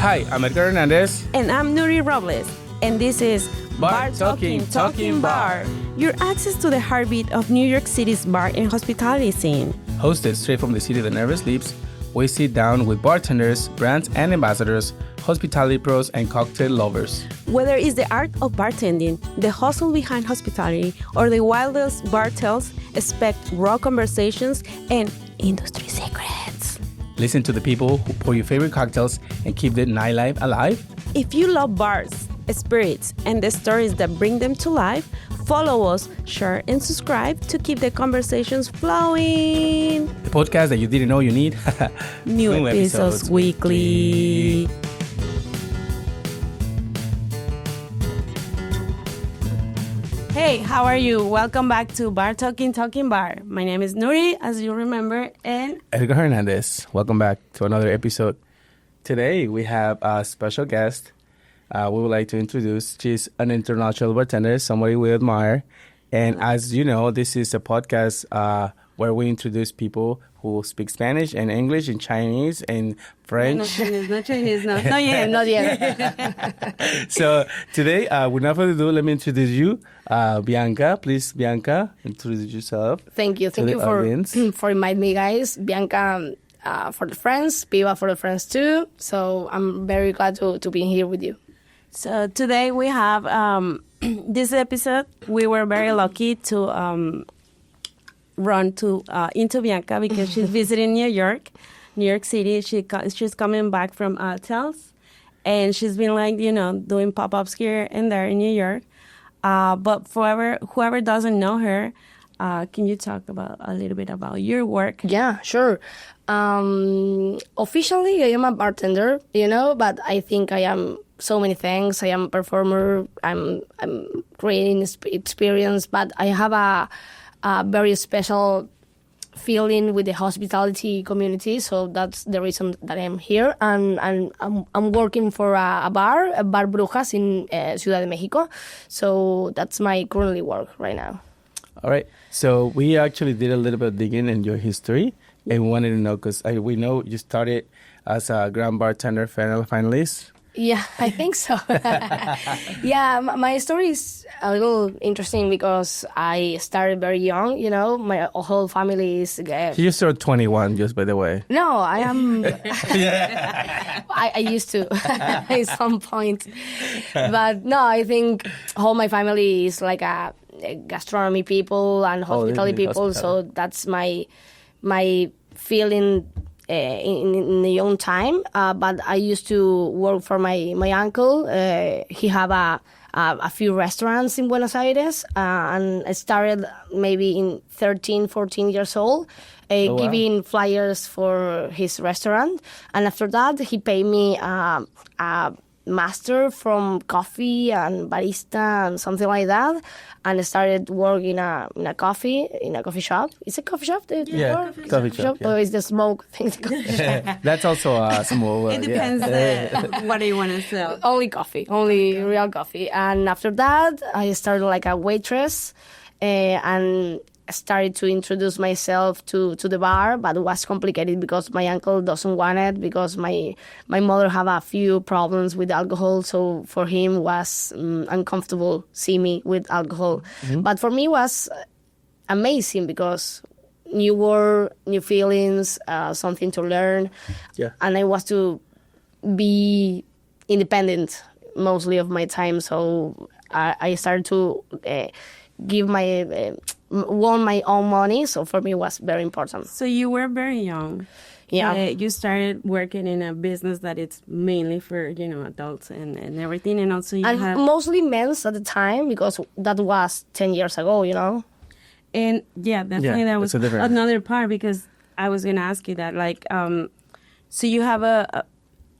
Hi, I'm Edgar Hernandez. And I'm Nuri Robles. And this is Bar Talking Bar. Your access to the heartbeat of New York City's bar and hospitality scene. Hosted straight from the city that never sleeps, we sit down with bartenders, brands and ambassadors, hospitality pros, and cocktail lovers. Whether it's the art of bartending, the hustle behind hospitality, or the wildest bar tales, expect raw conversations and industry secrets. Listen to the people who pour your favorite cocktails and keep the nightlife alive. If you love bars, spirits, and the stories that bring them to life, follow us, share, and subscribe to keep the conversations flowing. The podcast that you didn't know you need. New episodes weekly. Hey, how are you? Welcome back to Bar Talking Bar. My name is Nuri, as you remember, and Edgar Hernandez. Welcome back to another episode. Today we have a special guest. We would like to introduce. She's an international bartender, somebody we admire. And as you know, this is a podcast where we introduce people who speak Spanish and English and Chinese and French. Not Chinese. Not yet. So today, without further ado, let me introduce you. Bianca, please, Bianca, introduce yourself. Thank you for inviting me, guys. Bianca for the friends, Piba for the friends too. So I'm very glad to be here with you. So today we have this episode. We were very lucky to run into Bianca because she's visiting New York City. She's coming back from Tels, and she's been doing pop-ups here and there in New York. But for whoever doesn't know her, can you talk a little bit about your work? Yeah, sure. Officially, I am a bartender, but I think I am so many things. I am a performer. I'm creating experience, but I have a very special feeling with the hospitality community. So that's the reason that I'm here. And I'm working for a bar Brujas in Ciudad de Mexico. So that's my currently work right now. All right. So we actually did a little bit of digging in your history. And we wanted to know, because we know you started as a Gran Bartender finalist. Yeah, I think so. Yeah, my story is a little interesting because I started very young, my whole family is... You're sort of 21, just by the way. No, I am... I used to at some point. But no, I think all my family is like a gastronomy people and hospitality people, so that's my feeling in the young time, but I used to work for my uncle. He have a few restaurants in Buenos Aires, and I started maybe in 13, 14 years old, giving flyers for his restaurant. And after that, he paid me a master from coffee and barista and something like that, and I started working in a coffee shop. It's a coffee shop? Yeah, coffee shop. Yeah. Or is the smoke thing? That's also a small. It depends what do you want to sell. Only coffee, only real coffee. And after that, I started like a waitress, and started to introduce myself to the bar, but it was complicated because my uncle doesn't want it, because my mother have a few problems with alcohol, so for him was uncomfortable see me with alcohol. Mm-hmm. But for me it was amazing because new world, new feelings, something to learn. Yeah. And I was to be independent mostly of my time, so I started to give won my own money, so for me it was very important. So you were very young. Yeah. You started working in a business that it's mainly for, adults and everything, and also mostly men's at the time, because that was 10 years ago, And yeah, definitely that was another part, because I was going to ask you that, so you have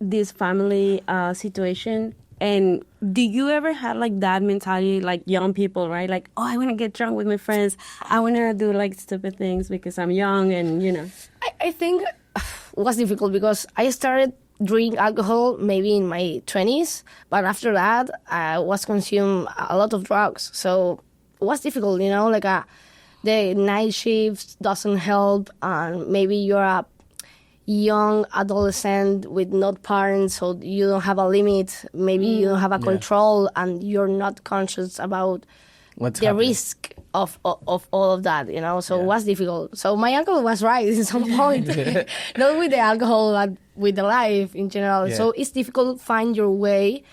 this family situation. And do you ever have that mentality, like young people, right? Like, oh, I want to get drunk with my friends. I want to do stupid things because I'm young and, I think it was difficult because I started drinking alcohol maybe in my 20s. But after that, I was consuming a lot of drugs. So it was difficult, the night shift doesn't help. And maybe you're young adolescent with not parents, so you don't have a limit. Maybe you don't have a control, and you're not conscious about What's the happening? risk of all of that, So it was difficult. So my uncle was right in some point, not with the alcohol, but with the life in general. Yeah. So it's difficult to find your way.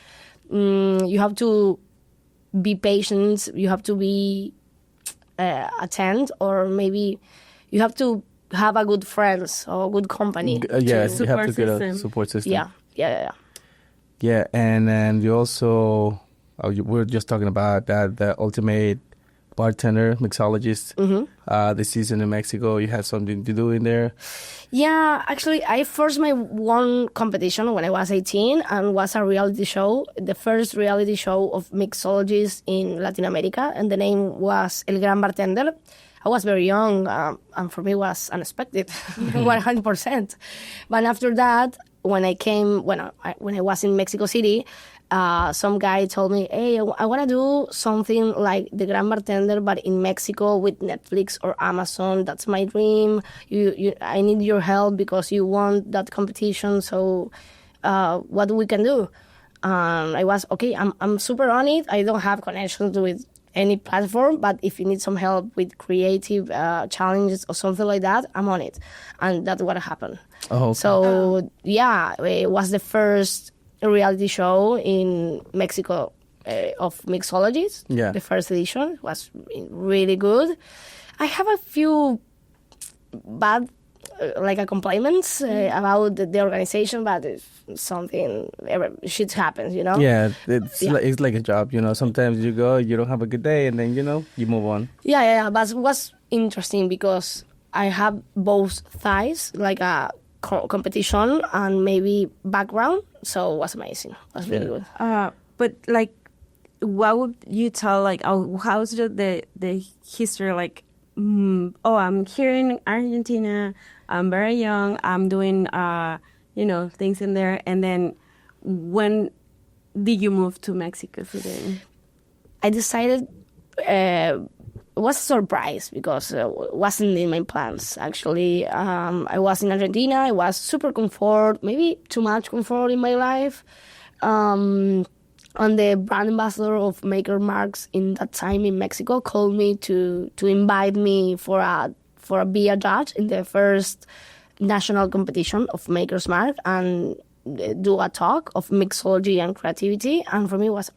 You have to be patient. You have to be attent, or maybe you have to have a good friends or good company. Yes, you have Support to get a system. support system. Yeah. Yeah, and then you also, we're just talking about that, the ultimate bartender, mixologist, the season in Mexico. You had something to do in there. Yeah, actually, I first won competition when I was 18 and was a reality show, the first reality show of mixologists in Latin America, and the name was El Gran Bartender. I was very young, and for me it was unexpected, 100%. But after that, when I was in Mexico City, some guy told me, hey, I want to do something like the Gran Bartender, but in Mexico with Netflix or Amazon. That's my dream. I need your help because you won that competition. So what we can do? I was, okay, I'm super on it. I don't have connections with any platform, but if you need some help with creative challenges or something like that, I'm on it. And that's what happened. Oh, okay. So, yeah, it was the first reality show in Mexico of mixologists. Yeah. The first edition was really good. I have a few bad compliments about the organization, but it's something, shit happens, Yeah, it's like a job, Sometimes you go, you don't have a good day, and then, you move on. Yeah. But it was interesting because I have both sides, like a competition and maybe background. So it was amazing. It was really good. But like, what would you tell? Like, how's the history? Like, I'm here in Argentina. I'm very young. I'm doing things in there. And then, when did you move to Mexico City? I decided. It was a surprise because it wasn't in my plans, actually. I was in Argentina. I was super comfort, maybe too much comfort in my life. And the brand ambassador of Maker Marks in that time in Mexico called me to invite me for be a judge in the first national competition of Maker's Mark and do a talk of mixology and creativity. And for me, it was,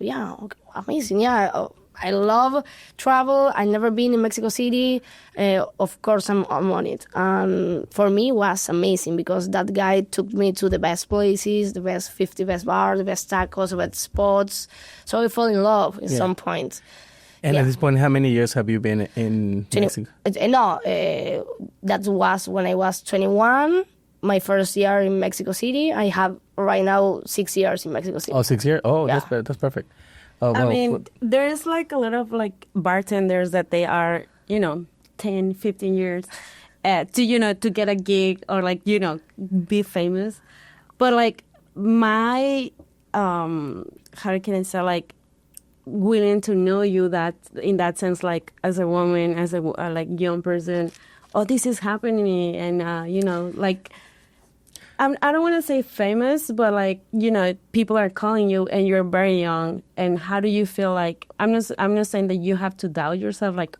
amazing. Yeah, I love travel. I've never been in Mexico City. Of course, I'm on it. And for me, it was amazing because that guy took me to the best places, the best 50 best bars, the best tacos, the best spots. So I fell in love at some point. And at this point, how many years have you been in Mexico? No, that was when I was 21. My first year in Mexico City. I have right now 6 years in Mexico City. Oh, 6 years? Oh, Yeah. that's perfect. Oh, I well, mean, there's like a lot of like bartenders that they are, 10, 15 years to get a gig or like, be famous. But like my, how can I say, like willing to know you that in that sense, like as a woman, as a like young person, this is happening. And, like, I don't want to say famous, but like, people are calling you and you're very young. And how do you feel like, I'm not saying that you have to doubt yourself, like,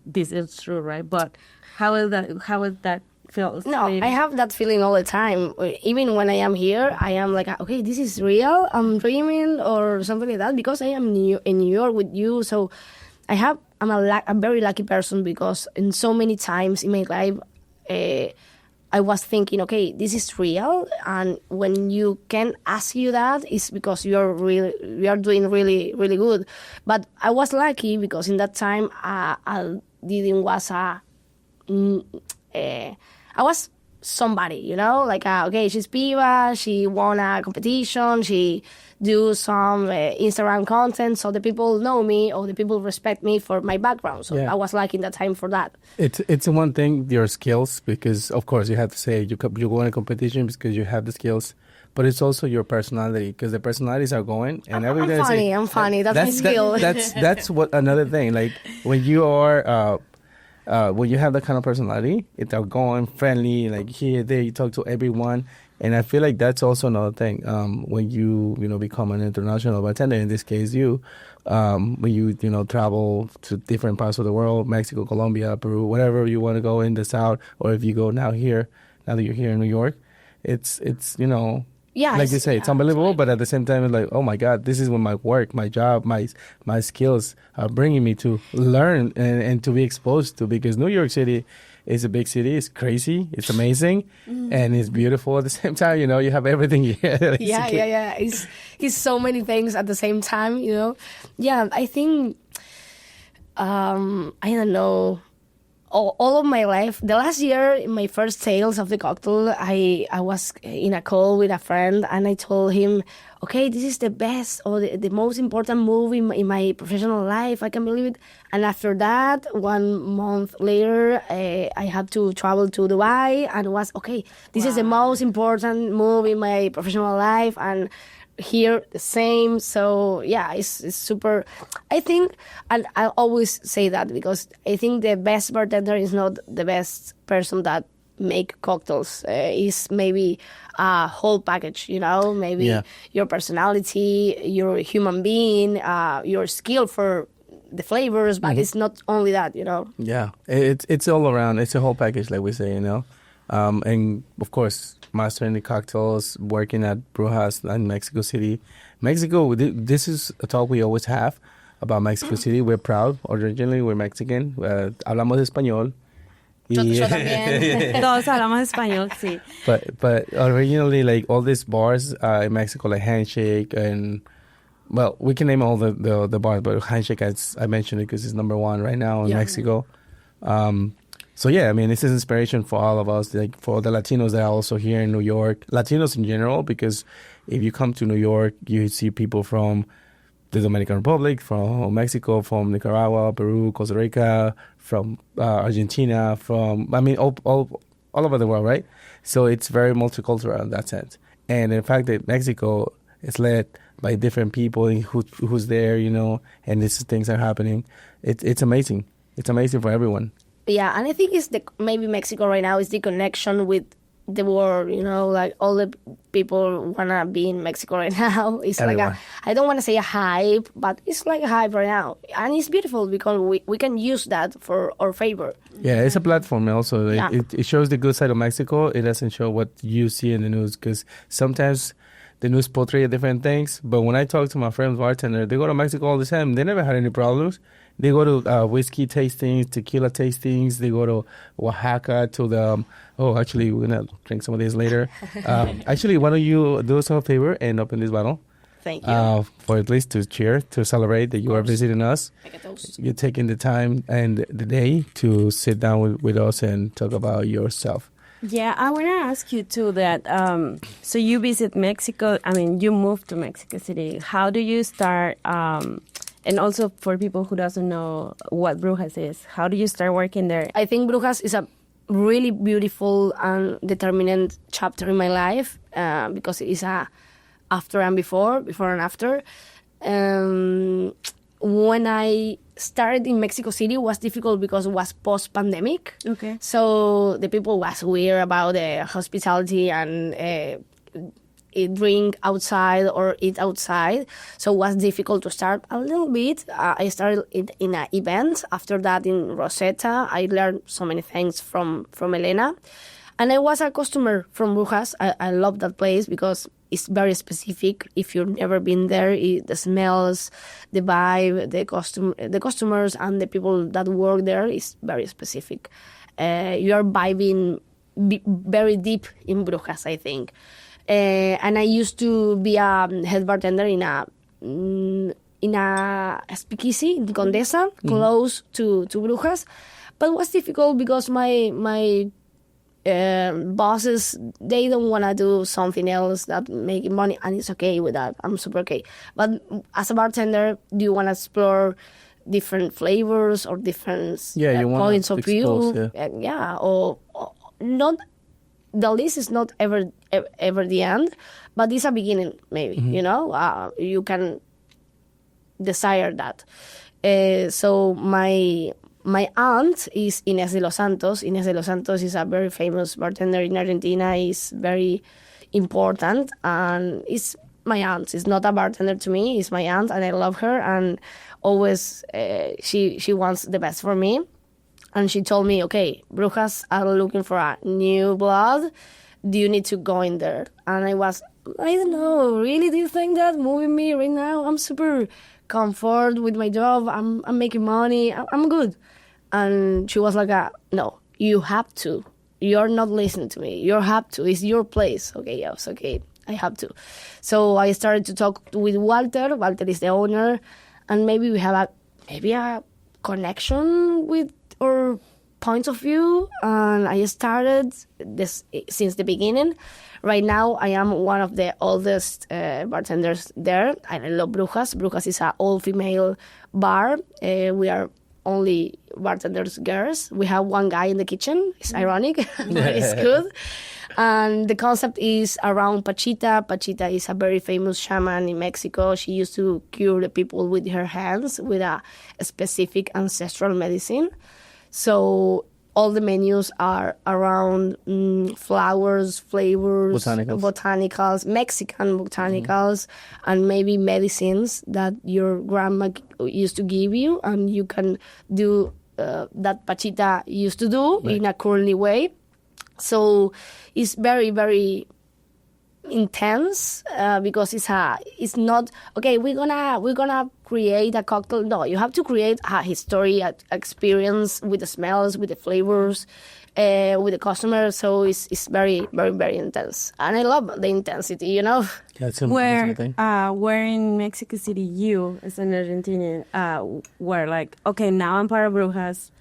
this is true, right? But how is that feel? No, I have that feeling all the time. Even when I am here, I am like, okay, this is real. I'm dreaming or something like that because I am in New York with you. So I'm a very lucky person because in so many times in my life, I was thinking, okay, this is real, and when you can ask you that, it's because you are doing really, really good. But I was lucky because in that time I was somebody, like okay, she's Piba, she won a competition, she do some Instagram content, so the people know me or the people respect me for my background. So I was lucky in that time for that. It's one thing, your skills, because of course you have to say you won a competition because you have the skills, but it's also your personality because the personalities are going and everybody. I'm funny. That's my skill. That's what another thing. Like when you are when you have that kind of personality, it's outgoing, friendly, like here, there, you talk to everyone. And I feel like that's also another thing. When you become an international bartender, in this case, when you travel to different parts of the world, Mexico, Colombia, Peru, wherever you want to go in the South, or if you go now that you're here in New York, it's like you say, it's unbelievable. But at the same time, it's like, oh my God, this is when my work, my job, my skills are bringing me to learn and to be exposed to, because New York City is a big city. It's crazy. It's amazing. And it's beautiful at the same time. You have everything here. Yeah. It's so many things at the same time, Yeah, I think, I don't know, all of my life, the last year, in my first sales of the cocktail, I was in a call with a friend, and I told him, okay, this is the best or the most important move in my professional life. I can believe it. And after that, 1 month later, I had to travel to Dubai, and was, okay, this is the most important move in my professional life, and here the same. So yeah, it's super. I think, and I always say that, because I think the best bartender is not the best person that make cocktails. Is maybe a whole package, maybe your personality, your human being, your skill for the flavors, but it's not only that, Yeah, it's all around. It's a whole package, like we say, and of course, mastering the cocktails, working at Brujas in Mexico City. Mexico, this is a talk we always have about Mexico City. We're proud. Originally, we're Mexican. Hablamos español. Yo también. Todos hablamos español, sí. But originally, like all these bars in Mexico, like Handshake and, well, we can name all the bars, but Handshake, I mentioned it because it's number one right now in Mexico. So yeah, I mean, this is inspiration for all of us, like for the Latinos that are also here in New York, Latinos in general, because if you come to New York, you see people from the Dominican Republic, from Mexico, from Nicaragua, Peru, Costa Rica, from Argentina, all over the world, right? So it's very multicultural in that sense. And in fact, that Mexico is led by different people who's there, and these things are happening. It's amazing. It's amazing for everyone. Yeah, and I think it's maybe Mexico right now is the connection with the world, like all the people want to be in Mexico right now. It's everyone. I don't want to say a hype, but it's like a hype right now. And it's beautiful because we can use that for our favor. Yeah, it's a platform also. It shows the good side of Mexico. It doesn't show what you see in the news, because sometimes the news portray different things. But when I talk to my friends bartender, they go to Mexico all the time. They never had any problems. They go to whiskey tastings, tequila tastings. They go to Oaxaca to the... actually, we're going to drink some of this later. Actually, why don't you do us a favor and open this bottle? Thank you. For at least to cheer, to celebrate that you are visiting us. You're taking the time and the day to sit down with us and talk about yourself. Yeah, I want to ask you too that, so you visit Mexico, you moved to Mexico City. How do you start... and also for people who doesn't know what Brujas is, how do you start working there? I think Brujas is a really beautiful and determinant chapter in my life, because it's a after and before and after. When I started in Mexico City, it was difficult because it was post-pandemic. Okay. So the people was weird about the hospitality and drink outside or eat outside. So it was difficult to start a little bit. I started in an event. After that, in Rosetta, I learned so many things from Elena. And I was a customer from Brujas. I love that place because it's very specific. If you've never been there, the smells, the vibe, the customers and the people that work there is very specific. You are vibing very deep in Brujas, I think. And I used to be a head bartender in a speakeasy in Condesa, close to Brujas. But it was difficult because my bosses, they don't want to do something else that make money, and it's okay with that. I'm super okay. But as a bartender, do you want to explore different flavors or different points of view? Or not. The list is not ever the end, but it's a beginning, maybe, you can desire that. So my my aunt is Inés de los Santos. Inés de los Santos is a very famous bartender in Argentina. Is very important, and it's my aunt. It's not a bartender to me. It's my aunt, and I love her. And always, she wants the best for me. And she told me, okay, Brujas are looking for a new blood. Do you need to go in there? And I was, I don't know, really, do you think that moving me right now? I'm super comfort with my job. I'm making money. I'm good. And she was like, no, you have to. You're not listening to me. You have to. It's your place. Okay, yes, okay, I have to. So I started to talk with Walter. Walter is the owner. And maybe we have a connection with our points of view, and I started this since the beginning. Right now, I am one of the oldest bartenders there, and I love Brujas. Brujas is an all-female bar. We are only bartenders girls. We have one guy in the kitchen. It's ironic, but it's good. And the concept is around Pachita. Pachita is a very famous shaman in Mexico. She used to cure the people with her hands with a specific ancestral medicine. So all the menus are around flowers, flavors, botanicals, Mexican botanicals, and maybe medicines that your grandma used to give you, and you can do that Pachita used to do in a curly way. So it's very, very intense because it's not okay. We're gonna create a cocktail. No, you have to create a history, an experience with the smells, with the flavors, with the customer. So it's very, very, very intense, and I love the intensity. You know. Yeah, where in Mexico City you as an Argentinian were like, okay, now I'm part of Brujas.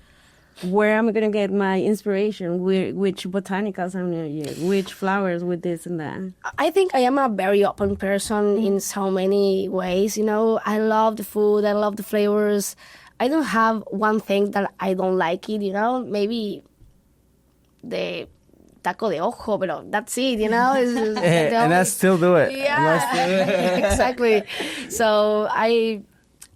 Where am I going to get my inspiration? Which botanicals I'm going to use? Which flowers with this and that? I think I am a very open person in so many ways. You know, I love the food. I love the flavors. I don't have one thing that I don't like it, you know. Maybe the taco de ojo, but that's it, you know. And I still do it. Yeah, exactly. So I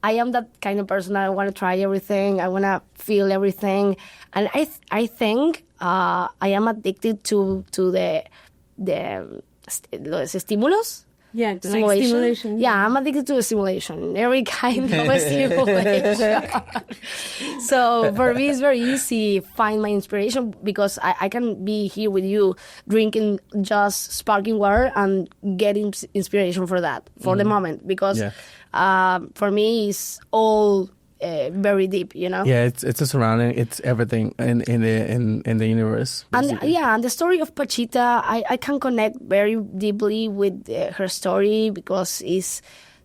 am that kind of person. I want to try everything. I want to feel everything, and I think I am addicted to the stimulus. Yeah, stimulation. Yeah, I'm addicted to stimulation. Every kind of stimulation. So for me, it's very easy to find my inspiration because I can be here with you drinking just sparkling water and getting inspiration for that for the moment because for me it's all very deep, you know. Yeah, it's a surrounding. It's everything in the universe. Basically. And the story of Pachita, I can connect very deeply with her story because it's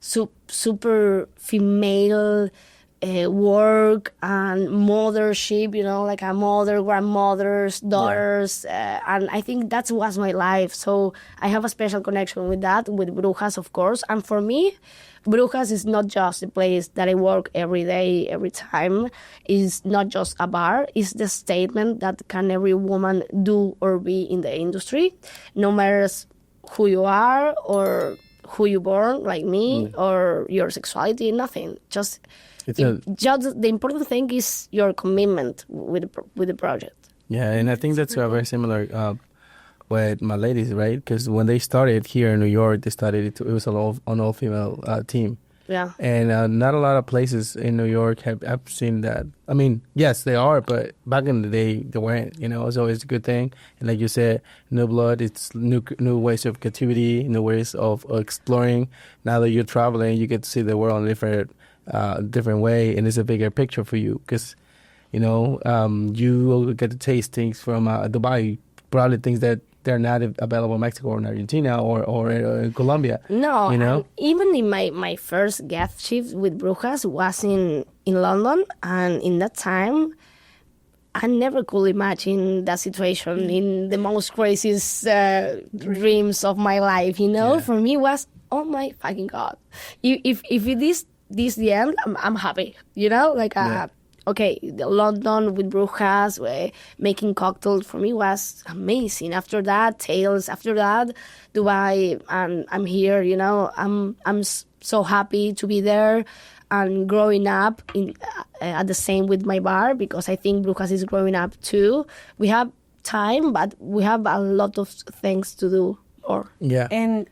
super female work and mothership, you know, like a mother, grandmothers, daughters, and I think that was my life. So I have a special connection with that, with Brujas, of course. And for me, Brujas is not just a place that I work every day, every time. It's not just a bar. It's the statement that can every woman do or be in the industry, no matter who you are or who you born, like me, or your sexuality, nothing. Just the important thing is your commitment with the project. Yeah, and I think that's very similar with my ladies, right? Because when they started here in New York, it was an all-female team. Yeah. And not a lot of places in New York have seen that. I mean, yes, they are, but back in the day, they weren't. You know, it's always a good thing. And like you said, new blood, it's new ways of creativity, new ways of exploring. Now that you're traveling, you get to see the world in a different way, and it's a bigger picture for you because, you know, you will get to taste things from Dubai, probably things that they're not available in Mexico or in Argentina or in Colombia. No, you know? Even in my first guest shift with Brujas was in London, and in that time, I never could imagine that situation in the most craziest dreams of my life, you know? Yeah. For me, it was, oh my fucking God. If it is this the end, I'm happy, you know? Like, okay, London with Brujas, making cocktails for me was amazing. After that, Tales. After that, Dubai, and I'm here. I'm so happy to be there and growing up at the same with my bar, because I think Brujas is growing up too. We have time, but we have a lot of things to do. Yeah. And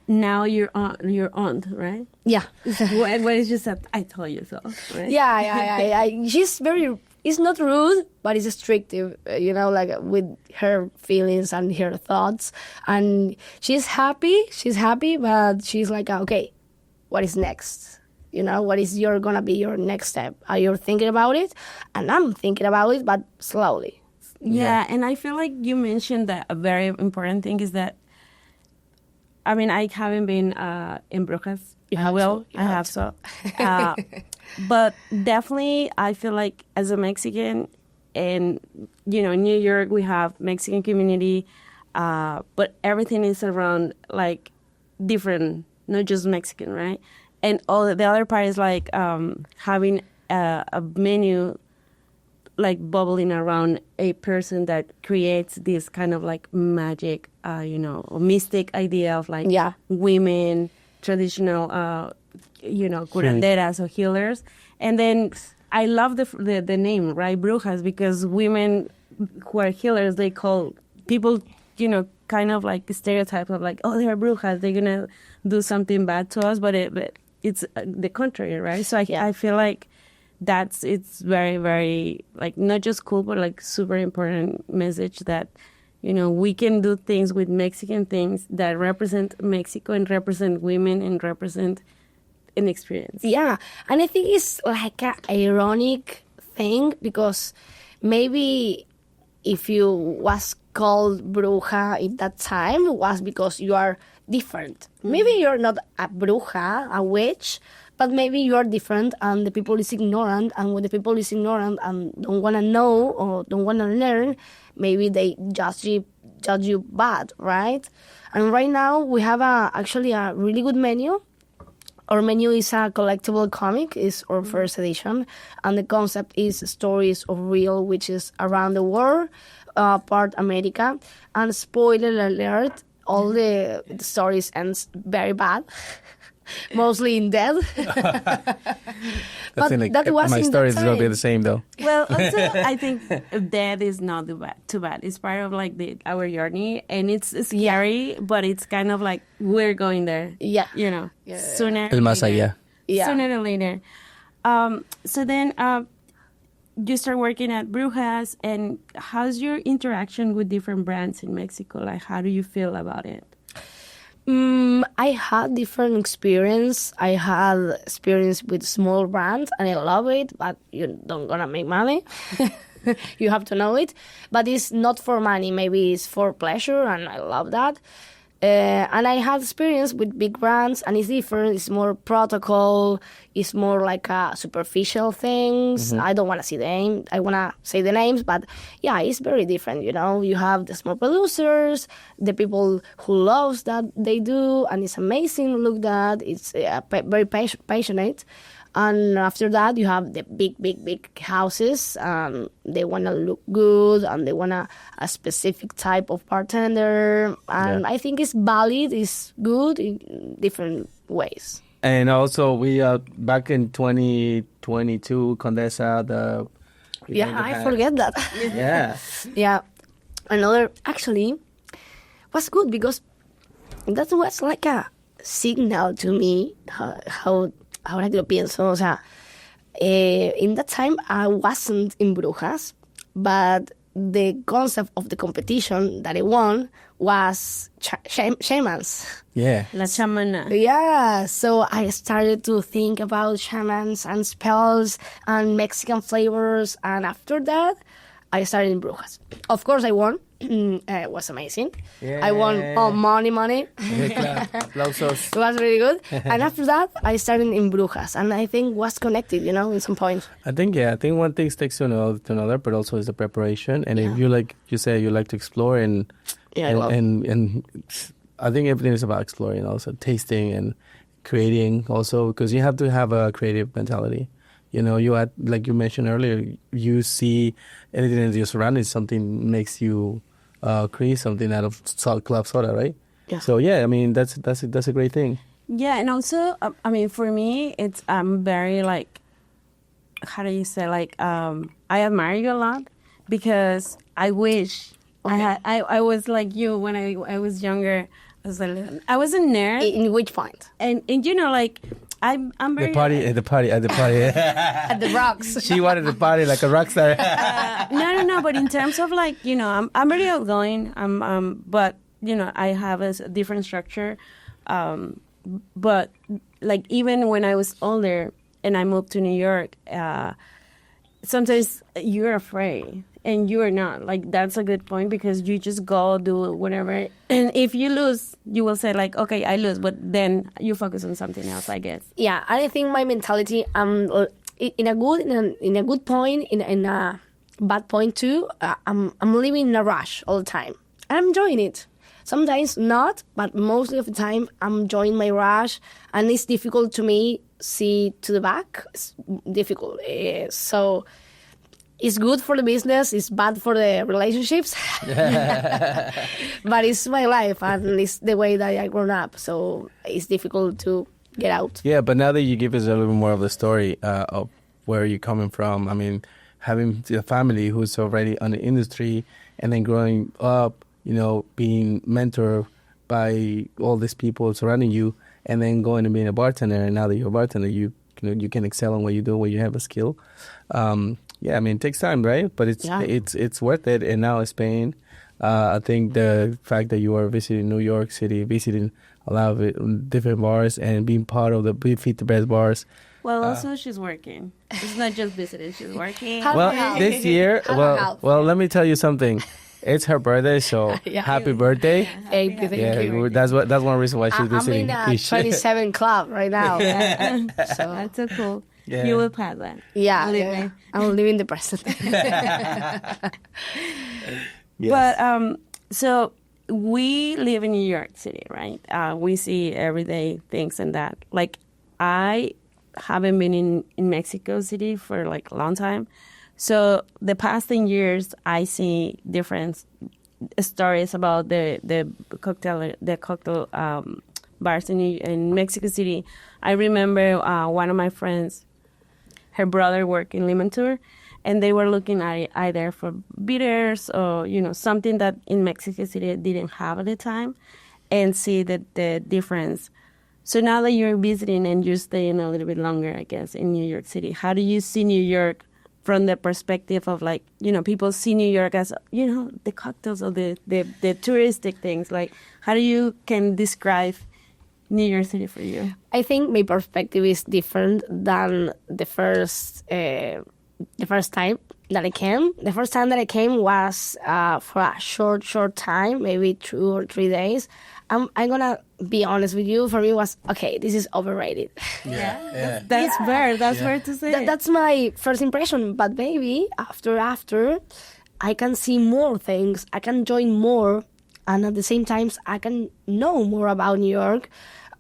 now you're aunt, right? Yeah. What is just I told you so, right? Yeah. She's very. It's not rude, but it's restrictive. Like with her feelings and her thoughts. And she's happy. But she's like, okay, what is next? What is gonna be your next step? Are you thinking about it? And I'm thinking about it, but slowly. Yeah, and I feel like you mentioned that a very important thing is that, I mean, I haven't been in Brujas. I have so. But definitely, I feel like as a Mexican, and, in New York, we have Mexican community, but everything is around, like, different, not just Mexican, right? And all the other part is, like, having a menu, like, bubbling around a person that creates this kind of, like, magic, mystic idea of, like, women, traditional, curanderas or healers. And then I love the name, right, Brujas, because women who are healers, they call people, kind of like stereotypes of, like, oh, they're Brujas, they're going to do something bad to us, but it's the contrary, right? So I feel like it's very, very, like, not just cool, but, like, super important message that, we can do things with Mexican things that represent Mexico and represent women and represent an experience. Yeah, and I think it's like an ironic thing, because maybe if you was called bruja at that time, it was because you are different. Maybe you're not a bruja, a witch, but maybe you are different, and the people is ignorant, and when the people is ignorant and don't want to know or don't want to learn, maybe they judge you bad, right? And right now we have actually a really good menu. Our menu is a collectible comic, is our first edition, and the concept is stories of real witches around the world, part America. And spoiler alert, all the stories ends very bad. Mostly in death. But that was my in stories that will be time. the same though. Well, also, I think death is not too bad. It's part of, like, our journey, and it's scary, but it's kind of like we're going there. Yeah. Sooner. El más allá. Yeah. Sooner or later. So then you start working at Brujas, and how's your interaction with different brands in Mexico? Like, how do you feel about it? I had different experience. I had experience with small brands, and I love it, but you don't gonna make money. You have to know it. But it's not for money. Maybe it's for pleasure, and I love that. And I had experience with big brands, and it's different. It's more protocol. It's more like superficial things. I don't want to see the name. I want to say the names, but yeah, it's very different. You have the small producers, the people who loves that they do, and it's amazing. Look, that it's very passionate. And after that, you have the big houses. They want to look good, and they want a specific type of bartender. And I think it's valid, it's good in different ways. And also, we back in 2022, Condesa, the Yeah, I forget that. Yeah. Yeah. Another, actually, was good, because that was like a signal to me, ahora que lo pienso, o sea, in that time I wasn't in Brujas, but the concept of the competition that I won was shamans. Yeah. La chamana. Yeah, so I started to think about shamans and spells and Mexican flavors, and after that, I started in Brujas. Of course, I won. It was amazing. Yeah. I won money. Aplausos. It was really good. And after that, I started in Brujas, and I think was connected, in some point. I think one thing sticks to another, but also is the preparation. And if you say you like to explore, and I think everything is about exploring, also tasting and creating, also because you have to have a creative mentality. You know, you had, like you mentioned earlier, you see anything in your surroundings, something makes you create something out of club soda, right? Yeah. So yeah, I mean that's a great thing. Yeah, and also, I mean, for me, it's very like, how do you say, like, I admire you a lot because I wish I was like you when I was younger. I was a nerd. In which point? And you know, like, I'm very The party at the party. At the rocks. She wanted to party like a rock star. no. But in terms of, like, you know, I'm very outgoing. But you know, I have a different structure. But like, even when I was older and I moved to New York, sometimes you're afraid and you're not. Like, that's a good point because you just go do whatever. And if you lose, you will say like, okay, I lose, but then you focus on something else, I guess. Yeah, I think my mentality, in a good point, in a bad point too. I'm living in a rush all the time. I'm enjoying it. Sometimes not, but most of the time I'm enjoying my rush, and it's difficult to me see to the back. It's difficult. So it's good for the business. It's bad for the relationships. But it's my life, and it's the way that I grown up. So it's difficult to get out. Yeah, but now that you give us a little bit more of the story of where you're coming from, I mean, having a family who's already on the industry and then growing up, you know, being mentored by all these people surrounding you, and then going and being a bartender. And now that you're a bartender, you can excel in what you do when you have a skill. Yeah, I mean, it takes time, right? But it's worth it. And now it's paying. I think the fact that you are visiting New York City, visiting a lot of different bars, and being part of the Beat the Best bars. Well, also she's working. It's not just visiting; she's working. Well, this year, well, let me tell you something. It's her birthday, so happy birthday! Thank you. That's one reason why she's visiting. I'm in a 27 club right now. So that's so cool. Yeah. You will pass that. Yeah. I'm living the present. Yes. But so we live in New York City, right? We see everyday things and that. Like, I haven't been in Mexico City for like a long time. So the past 10 years, I see different stories about the cocktail bars in Mexico City. I remember one of my friends, her brother worked in Limantour, and they were looking at it either for bitters or, you know, something that in Mexico City didn't have at the time, and see the difference. So now that you're visiting and you're staying a little bit longer, I guess, in New York City, how do you see New York from the perspective of, like, you know, people see New York as, you know, the cocktails or the touristic things? Like, how do you can describe New York City for you? I think my perspective is different than the first time that I came. The first time that I came was for a short time, maybe 2 or 3 days. I'm gonna be honest with you. For me, it was okay. This is overrated. Yeah. That's fair. That's fair to say. That's my first impression. But maybe after, I can see more things. I can join more, and at the same time, I can know more about New York.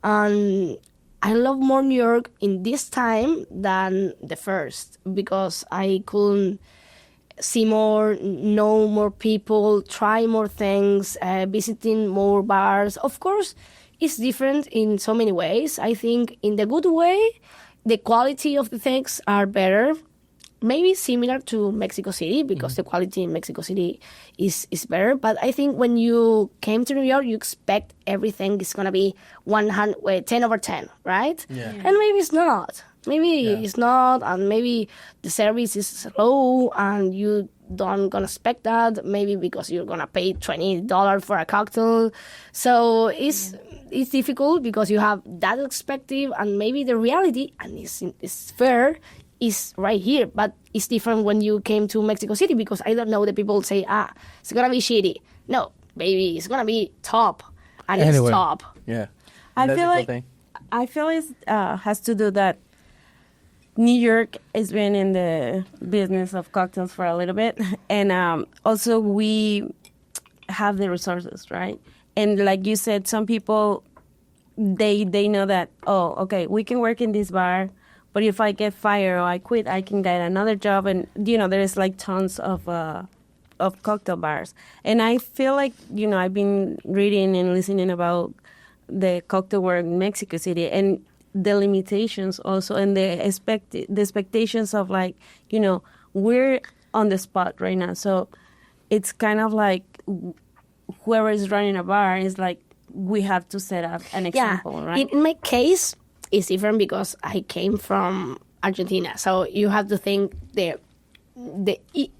And I love more New York in this time than the first, because I couldn't see more, know more people, try more things, visiting more bars. Of course, it's different in so many ways. I think in the good way, the quality of the things are better. Maybe similar to Mexico City, because the quality in Mexico City is better. But I think when you came to New York, you expect everything is going to be 10 over 10, right? Yeah. And maybe it's not. Maybe it's not, and maybe the service is slow, and you don't gonna expect that. Maybe because you're gonna pay $20 for a cocktail, so it's difficult because you have that perspective, and maybe the reality, and it's fair, is right here. But it's different when you came to Mexico City, because I don't know, the people say, it's gonna be shitty. No, baby, it's gonna be top, and Anyway. it's top. Yeah. I That's feel the like thing. it has to do that New York has been in the business of cocktails for a little bit, and also we have the resources, right? And like you said, some people they know that, oh, okay, we can work in this bar, But if I get fired or I quit, I can get another job. And, there is like tons of cocktail bars. And I feel like, I've been reading and listening about the cocktail world in Mexico City and the limitations also and the expectations of like, we're on the spot right now. So it's kind of like whoever is running a bar is like, we have to set up an example, right? In my case, it's different because I came from Argentina. So you have to think the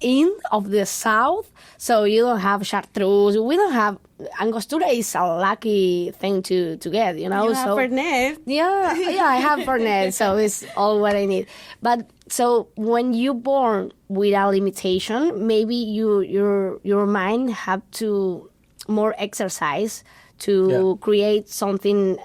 end of the south. So you don't have chartreuse. We don't have Angostura is a lucky thing to get, You have Fernet. Yeah, I have Fernet, so it's all what I need. But so when you're born without limitation, maybe your mind have to more exercise to create something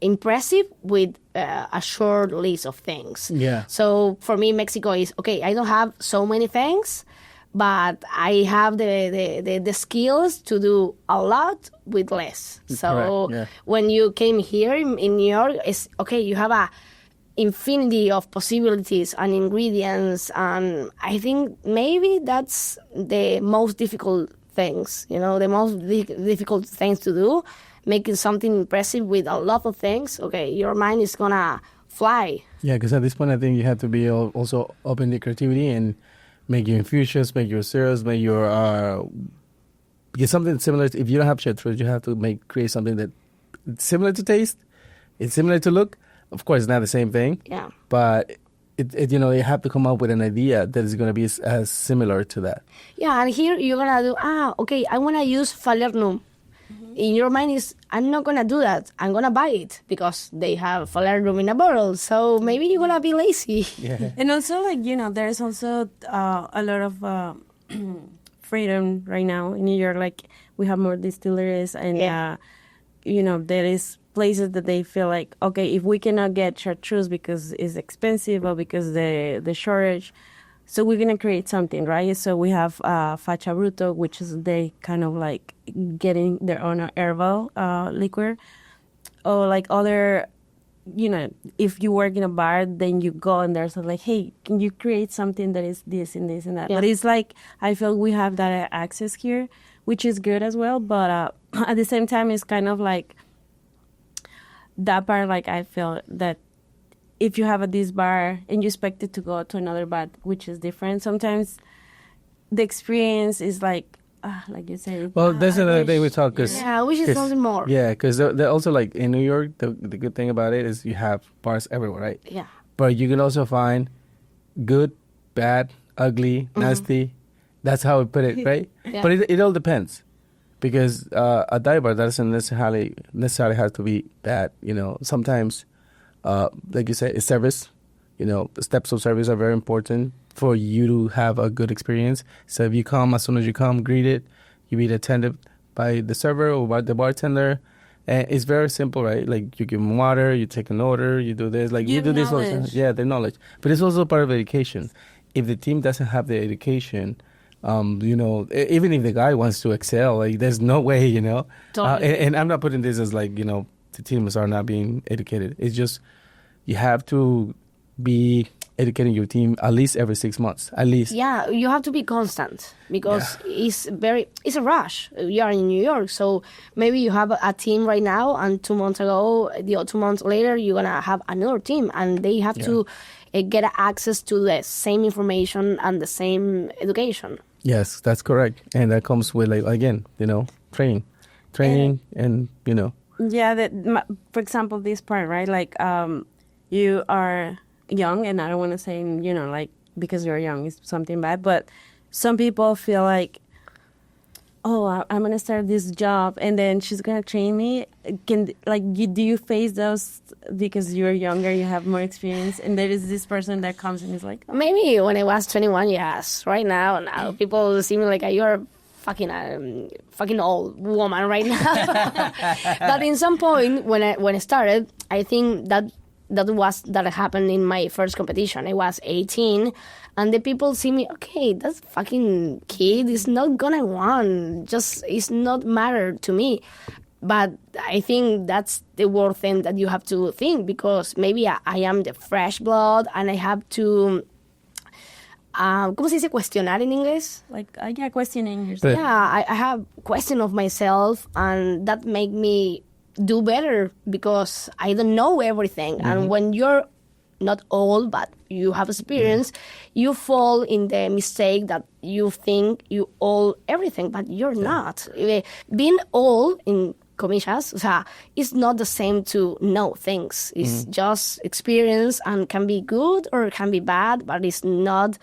impressive with a short list of things. Yeah. So for me, Mexico is, okay, I don't have so many things, but I have the skills to do a lot with less. So when you came here in New York, it's, okay, you have a infinity of possibilities and ingredients, and I think maybe that's the most difficult things, the most difficult things to do, making something impressive with a lot of things. Okay, your mind is gonna fly. Yeah, because at this point, I think you have to be also open to creativity and make your infusions, make your syrups, make your get something similar. If you don't have chartreuse, you have to create something that it's similar to taste, it's similar to look. Of course, it's not the same thing. Yeah, but you have to come up with an idea that is going to be as similar to that. Yeah, and here you're gonna do okay, I want to use falernum. In your mind is, I'm not gonna do that. I'm gonna buy it because they have falernum in a bottle. So maybe you're gonna be lazy. Yeah. And also, like, there's also a lot of freedom right now in New York. Like, we have more distilleries, and there is places that they feel like, okay, if we cannot get chartreuse because it's expensive or because the shortage, so we're gonna create something, right? So we have Facha Bruto, which is they kind of like getting their own herbal liquor, or like other, if you work in a bar, then you go and there's like, hey, can you create something that is this and this and that? Yeah. But it's like, I feel we have that access here, which is good as well. But at the same time, it's kind of like that part. Like, I feel that if you have this bar and you expect it to go to another bar, which is different, sometimes the experience is like you say. Well, that's another thing we talk. I wish it's something more. Yeah, because they're also like in New York, the good thing about it is you have bars everywhere, right? Yeah. But you can also find good, bad, ugly, nasty. That's how we put it, right? Yeah. But it all depends. Because a dive bar doesn't necessarily have to be bad. Sometimes, like you said, it's service. The steps of service are very important for you to have a good experience. So if you come, as soon as you come, greet it. You be attended by the server or by the bartender. And it's very simple, right? Like, you give them water, you take an order, you do this. Like, we do this all the time. Yeah, the knowledge. But it's also part of education. If the team doesn't have the education, even if the guy wants to excel, like, there's no way, Totally. And I'm not putting this as like, the teams are not being educated. It's just, you have to be educating your team at least every 6 months, at least. Yeah, you have to be constant because it's a rush. You are in New York, so maybe you have a team right now, and 2 months ago, 2 months later, you're gonna have another team, and they have to get access to the same information and the same education. Yes, that's correct, and that comes with, like, again, training, and Yeah, for example, this part, right? Like, you are young, and I don't want to say, like, because you're young is something bad, but some people feel like, oh, I'm going to start this job, and then she's going to train me. Do you face those because you're younger, you have more experience, and there is this person that comes and is like, oh. Maybe when I was 21, yes. Right now people see me like you're fucking old woman right now. But in some point when I started, I think that happened in my first competition. I was 18, and the people see me, okay, that fucking kid is not gonna win. Just, it's not matter to me. But I think that's the worst thing that you have to think, because maybe I am the fresh blood and I have to, ¿cómo se dice cuestionar en inglés? Like, questioning yourself. Yeah, I have question of myself, and that make me do better because I don't know everything. And when you're not old, but you have experience, you fall in the mistake that you think you owe everything, but you're not. Being old, in comillas, o sea, it's not the same to know things. It's just experience, and can be good or it can be bad, but it's not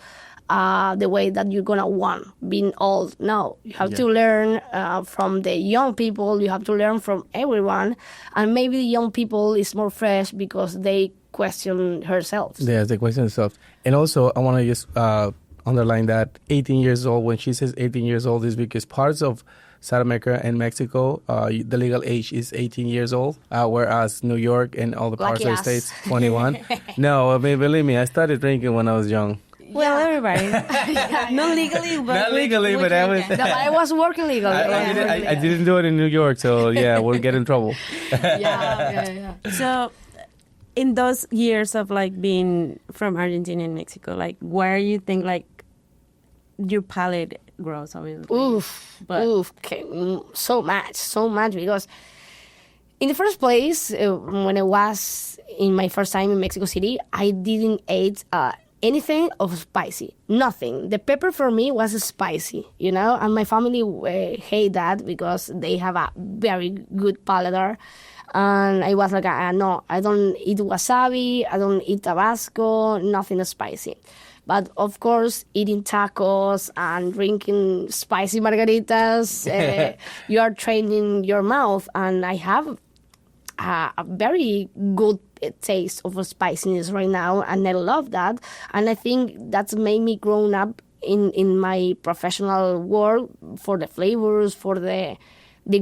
the way that you're gonna want being old. No, you have to learn from the young people. You have to learn from everyone, and maybe the young people is more fresh because they question herself. Yeah, they question themselves. And also, I want to just underline that 18 years old, when she says 18 years old, is because parts of South America and Mexico, the legal age is 18 years old, whereas New York and all the parts of the states, 21. No, I mean, believe me, I started drinking when I was young. Well, everybody. Not legally, but... Not legally, but I was... No, but I was working legally. I didn't do it in New York, so yeah, we'll get in trouble. Yeah. So, in those years of like being from Argentina and Mexico, like where you think like your palate grows? Obviously. Oof. Okay. So much, because in the first place, when I was in my first time in Mexico City, I didn't eat anything of spicy. Nothing. The pepper for me was spicy, and my family hate that because they have a very good palate. And I was like, no, I don't eat wasabi, I don't eat Tabasco, nothing spicy. But of course, eating tacos and drinking spicy margaritas, you are training your mouth. And I have a very good taste of spiciness right now, and I love that. And I think that's made me grown up in my professional world for the flavors, for the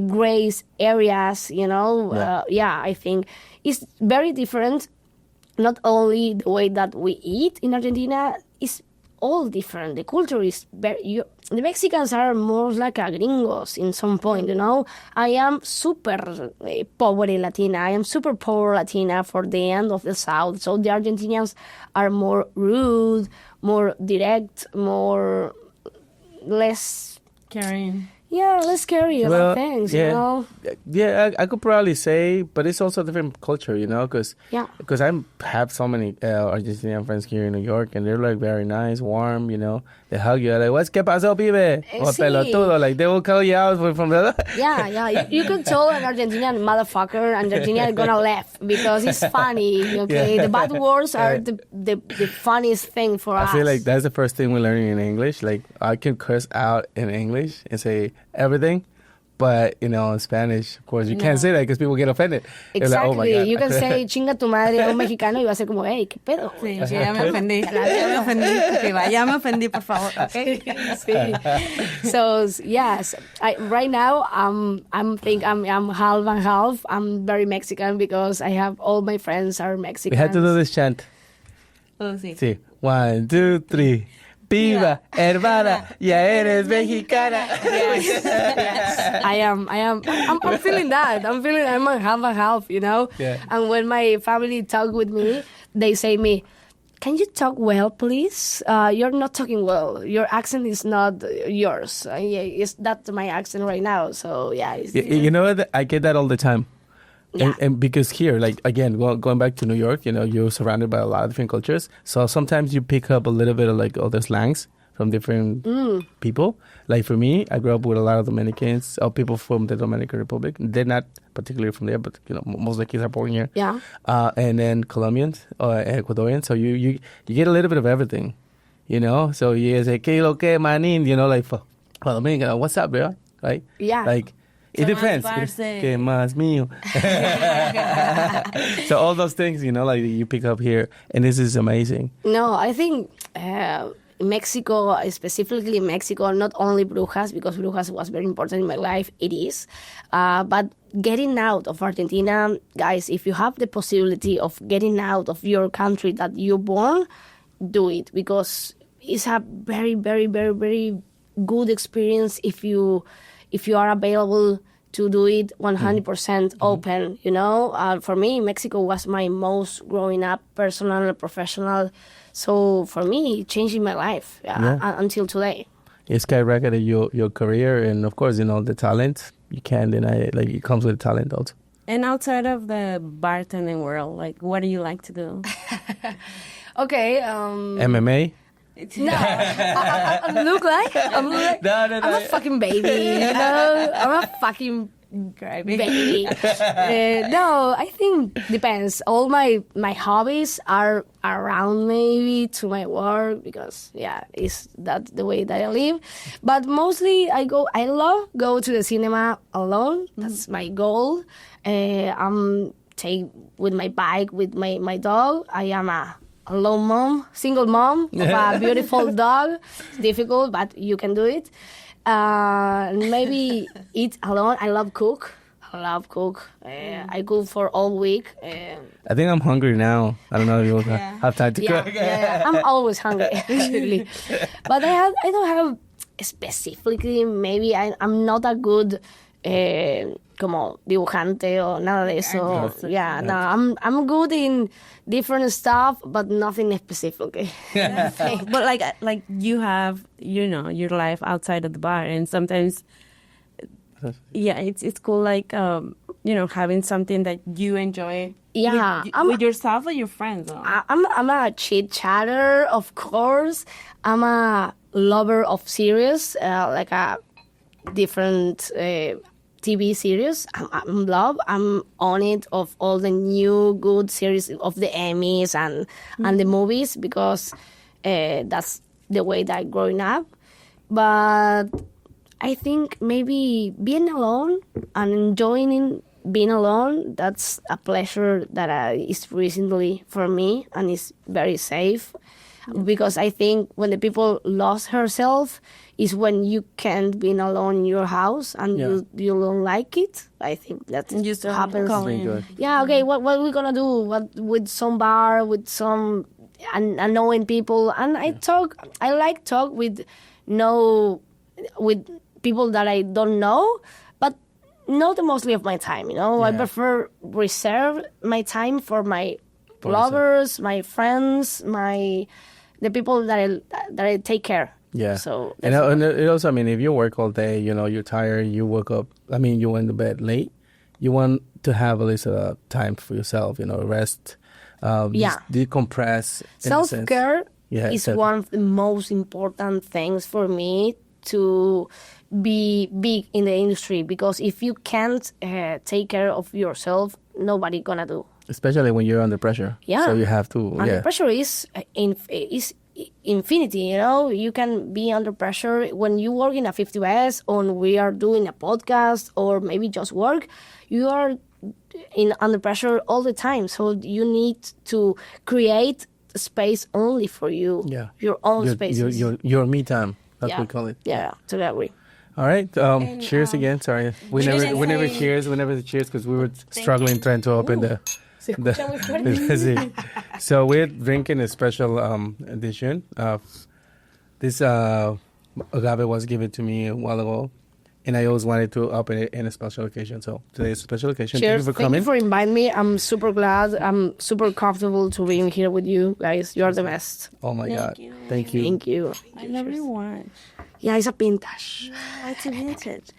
grace areas, I think it's very different. Not only the way that we eat in Argentina is all different. The culture is the Mexicans are more like a gringos in some point, I am super pobre Latina. I am super poor Latina for the end of the South. So the Argentinians are more rude, more direct, less caring. Yeah, less scary about things, Yeah, I could probably say, but it's also a different culture, because I have so many Argentinian friends here in New York, and they're like very nice, warm, they hug you, like, ¿qué pasó, pibe? Or pelotudo, like they will call you out from the... Yeah, you could tell an Argentinian motherfucker, and Argentina is gonna laugh because it's funny, okay? The bad words are the funniest thing for us. I feel like that's the first thing we're learning in English. Like, I can curse out in English and say everything, but in Spanish, of course, you can't say that because people get offended. Exactly. Like, oh my God. You can say chinga tu madre a un mexicano y va a ser como, hey, ¿qué pedo? Sí, ya me ofendí. Ya me ofendí, por favor. Okay. Sí. So yes, right now I'm half and half. I'm very Mexican because I have all my friends are Mexican. We had to do this chant. Oh, sí. Sí. 1, 2, 3. Piba, hermana, ya eres mexicana. Yes. I'm feeling that. I'm a half and half, Yeah. And when my family talk with me, they say me, can you talk well, please? You're not talking well. Your accent is not yours. That's my accent right now. So, yeah. You know what? I get that all the time. Yeah. And because here, like, again, going back to New York, you're surrounded by a lot of different cultures. So sometimes you pick up a little bit of, like, all the slangs from different people. Like, for me, I grew up with a lot of Dominicans, or people from the Dominican Republic. They're not particularly from there, but, most of the kids are born here. Yeah. And then Colombians or Ecuadorians. So you get a little bit of everything, So you say, ¿qué lo que, manín? Like, for Dominican, what's up, bro? Right? Yeah. Like, it depends. ¿Qué más mío? So all those things, like you pick up here, and this is amazing. No, I think Mexico, specifically Mexico, not only Brujas, because Brujas was very important in my life, it is, but getting out of Argentina, guys, if you have the possibility of getting out of your country that you're born, do it, because it's a very, very, very, very good experience if you are available to do it 100% open, you know. For me, Mexico was my most growing up personal and professional. So for me, changing my life until today. It skyrocketed your career, and of course, you know, the talent. You can't deny it. Like, it comes with talent also. And outside of the bartending world, like, what do you like to do? Okay. MMA? No, I look like I'm a fucking baby, you know. I'm a fucking baby. No, I think depends. All my hobbies are around maybe to my work because is that the way that I live. But mostly I love go to the cinema alone. That's my goal. I'm take with my bike with my dog. I am a alone mom, single mom of a beautiful dog. It's difficult, but you can do it. Maybe eat alone. I love cook. I cook for all week. I think I'm hungry now. I don't know if you have time to cook. Yeah. I'm always hungry, actually. But I don't have specifically, maybe I'm not a good como dibujante or nada de eso. I'm good in different stuff, but nothing specific. But like you have, you know, your life outside of the bar, and sometimes, it's cool. Like you know, having something that you enjoy. Yeah, with yourself or your friends. I'm a chit chatter, of course. I'm a lover of series, like a different. TV series. I'm on it of all the new good series of the Emmys and the movies because that's the way that I'm growing up. But I think maybe being alone and enjoying being alone, that's a pleasure that is recently for me and is very safe. Because I think when the people lost herself is when you can't be alone in your house and you don't like it. I think that just happens. Yeah, okay, what are we gonna do? With some bar, with some unknowing people, and I like talk with people that I don't know, but not mostly of my time. You know, I prefer reserve my time for my lovers, my friends, the people that I take care. Yeah. So and it also, I mean, if you work all day, you know, you're tired, you woke up, I mean, you went to bed late, you want to have at least time for yourself, you know, rest, just decompress. Self-care is one of the most important things for me to be big in the industry, because if you can't take care of yourself, nobody gonna do. Especially when you're under pressure. Yeah. So you have to. Under pressure is infinity. You know, you can be under pressure when you work in a 50S, or we are doing a podcast, or maybe just work. You are under pressure all the time. So you need to create space only for you. Yeah. Your own space. Your me time. That's what we call it. Yeah. Totally agree. All right. Cheers again. Sorry, we never cheers because we were struggling trying to open the. So we're drinking a special edition of this. Agave was given to me a while ago, and I always wanted to open it in a special occasion. So today's a special occasion. Cheers. Thank you for coming. Thank you for inviting me. I'm super glad. I'm super comfortable to being here with you guys. You're the best. Oh my God. Thank you. Thank you. I love your watch. Yeah, it's a vintage. Yeah, it's a vintage.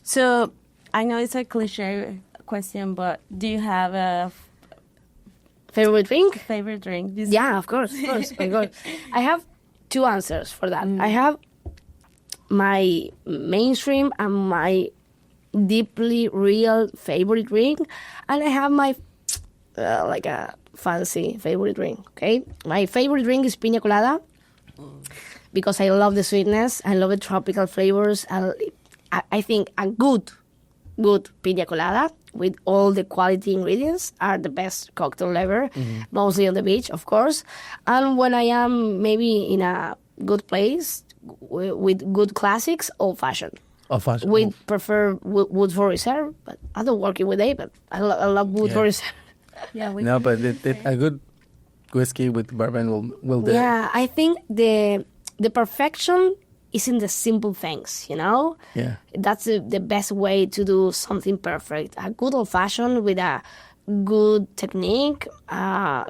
So I know it's a cliche question, but do you have a favorite drink? Favorite drink? Yeah, of course. I have two answers for that. I have my mainstream and my deeply real favorite drink, and I have my like a fancy favorite drink. Okay, my favorite drink is piña colada because I love the sweetness. I love the tropical flavors. I think a good piña colada with all the quality ingredients are the best cocktail ever, mostly on the beach, of course. And when I am maybe in a good place with good classics, old-fashioned. Old-fashioned. We prefer wood for reserve, but I don't work it with it, but I love wood for reserve. Yeah, but a good whiskey with bourbon will do. Yeah, I think the perfection is in the simple things, you know? Yeah. That's the best way to do something perfect. A good old-fashioned with a good technique,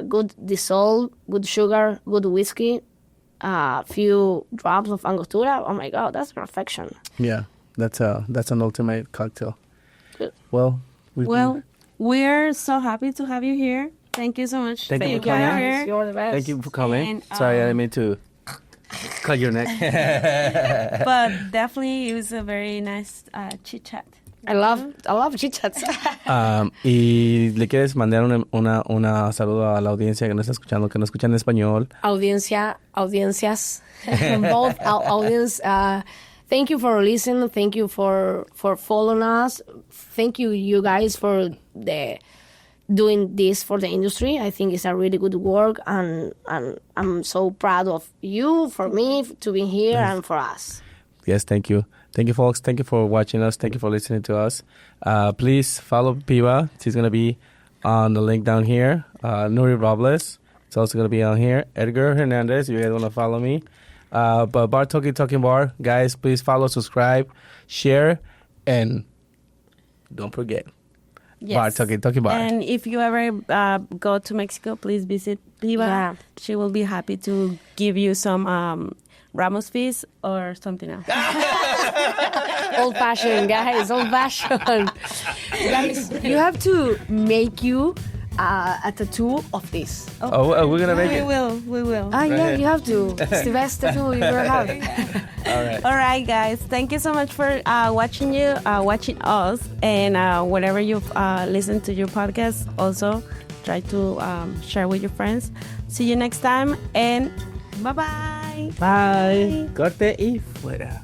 good dissolve, good sugar, good whiskey, a few drops of angostura. Oh my God, that's perfection. Yeah, that's an ultimate cocktail. Good. Well, we're so happy to have you here. Thank you so much. Thank you for being coming. here. You're the best. thank you for coming. And, Sorry, I didn't mean to cut your neck. But definitely it was a very nice chit chat. I love chit-chats. Y le quieres mandar una saludo a la audiencia que nos está escuchando, que nos escucha en español. Audiencias, both audience. Thank you for listening. Thank you for following us. Thank you guys for doing this for the industry. I think it's a really good work, and I'm so proud of you, for me, to be here, and for us. Yes, thank you. Thank you, folks. Thank you for watching us. Thank you for listening to us. Please follow Piba. She's going to be on the link down here. Nuri Robles. It's also going to be on here. Edgar Hernandez, if you guys want to follow me. But Bar Talking Bar. Guys, please follow, subscribe, share, and don't forget. Yes. Bar Talking Bar. And if you ever go to Mexico, please visit Piba. Yeah. She will be happy to give you some Ramos fees or something else. Old-fashioned, guys. Old-fashioned. Guys, you have to make you a tattoo of this. Oh, we're going to make We it. will. Ah, yeah, ahead. you have to. It's the best tattoo you ever have. All right. All right, guys. Thank you so much for watching us. And whenever you listen to your podcast, also try to share with your friends. See you next time, and bye-bye. Bye. Corte y fuera.